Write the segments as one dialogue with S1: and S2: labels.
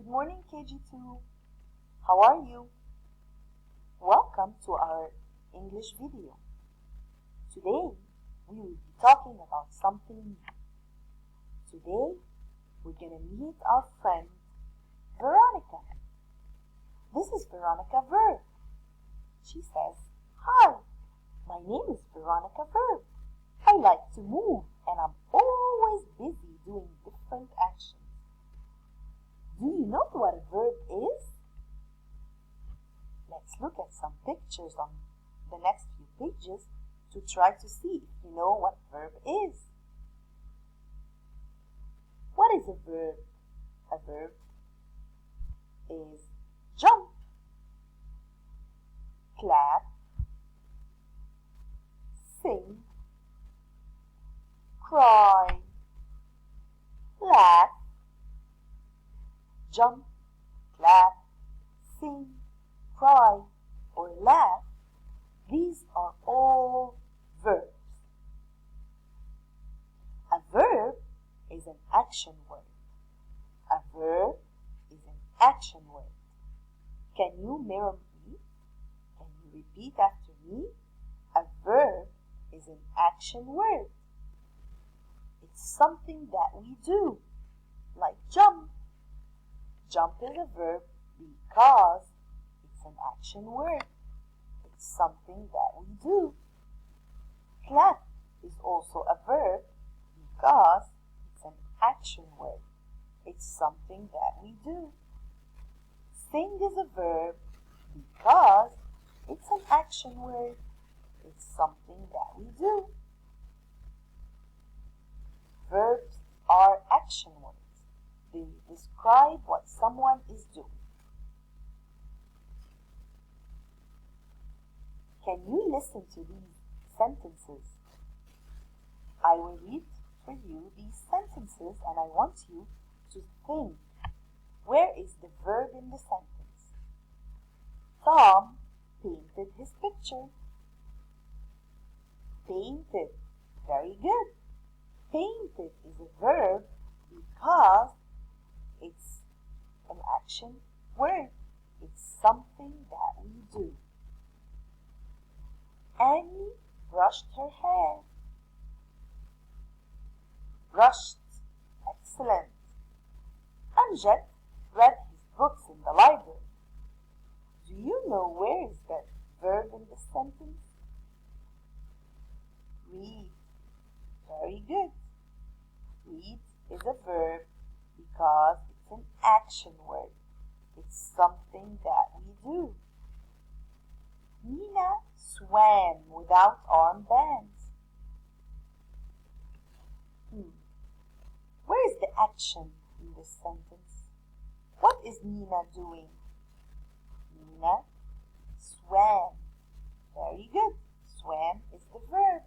S1: Good morning, KG2. How are you? Welcome to our English video. Today, we will be talking about something new. Today, we're going to meet our friend, Veronica. This is Veronica Verb. She says, "Hi, my name is Veronica Verb. I like to move and I'm always busy doing different actions. Do you know what a verb is? Let's look at some pictures on the next few pages to try to see if you know what a verb is. What is a verb? A verb is jump, clap, sing, cry, laugh, jump, clap, sing, cry, or laugh. These are all verbs. A verb is an action word. A verb is an action word. Can you mirror me? Can you repeat after me? A verb is an action word. It's something that we do, like jump. Jump is a verb because it's an action word. It's something that we do. Clap is also a verb because it's an action word. It's something that we do. Sing is a verb because it's an action word. It's something that we do. Verbs are action words. They describe what someone is doing. Can you listen to these sentences? I will read for you these sentences and I want you to think, where is the verb in the sentence? Tom painted his picture. Painted. Very good. Painted is a verb because it's an action word. It's something that we do. Annie brushed her hair. Brushed. Excellent. Amjad read his books in the library. Do you know where is the verb in the sentence? Read. Very good. Read is a verb because it's an action word. It's something that we do. Nina swam without armbands. Where is the action in this sentence? What is Nina doing? Nina swam. Very good. Swam is the verb.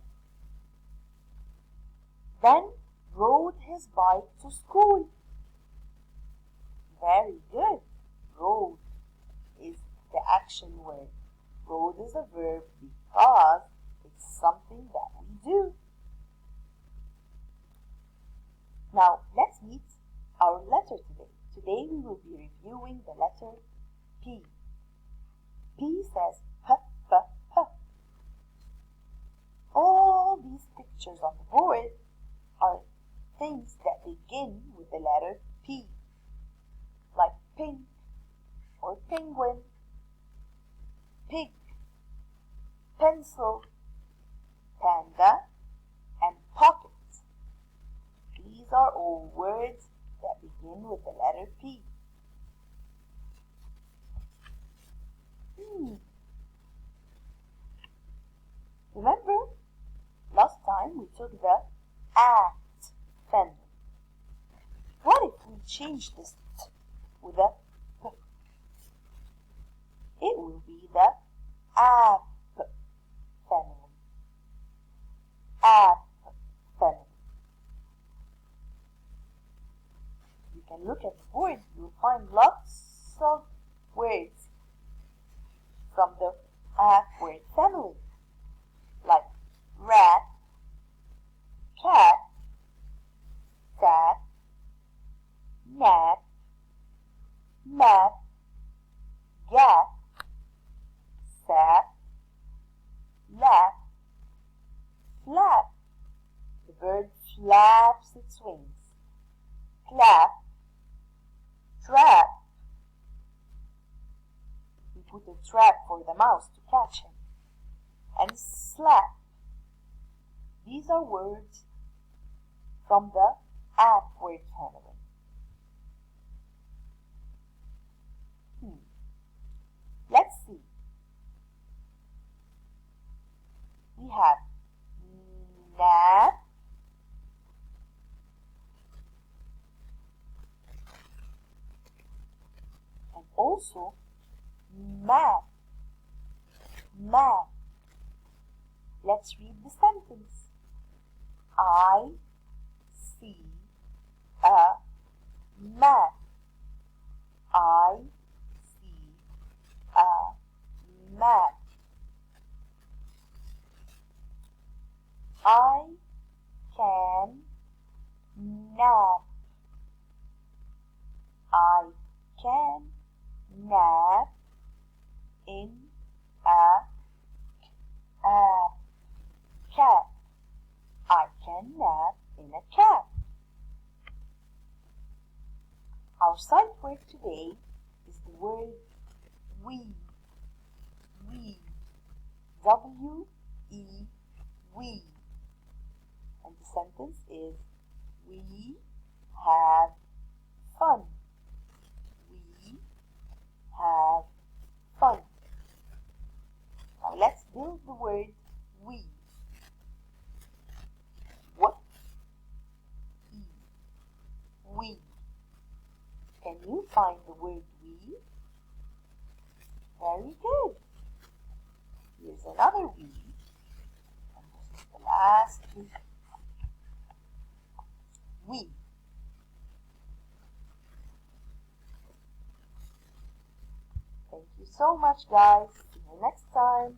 S1: Ben rode his bike to school. Very good. Rode is the action word. Rode is a verb because it's something that we do. Now, let's meet our letter today. Today we will be reviewing the letter P. P says P, P, P. All these pictures on the board are things that begin with the letter P, like pink or penguin, pig, pencil, panda, and pocket. These are all words that begin with the letter P. Remember, last time we took the at feminine. What if we change this t with a p? It will be the app feminine. App feminine. You can look at the board. You'll find lots of words from the app word family, like rat, cat, cat, nap, math, gap, sap, laugh, flap. The bird flaps its wings. Clap, trap. We put a trap for the mouse to catch him. And slap. These are words from the app word family. Let's see. We have nap, and also map. Map. Let's read the sentence. I see a map. I see a map. I can nap. I can nap in a cap. I can nap in a cap. Our sight word today is the word we. We. W-E, we. And the sentence is, we have fun. We have fun. Now let's build the word we. What? We. Can you find the word we? Very good. Here's another we. And this is the last we. We. Thank you so much, guys. See you next time.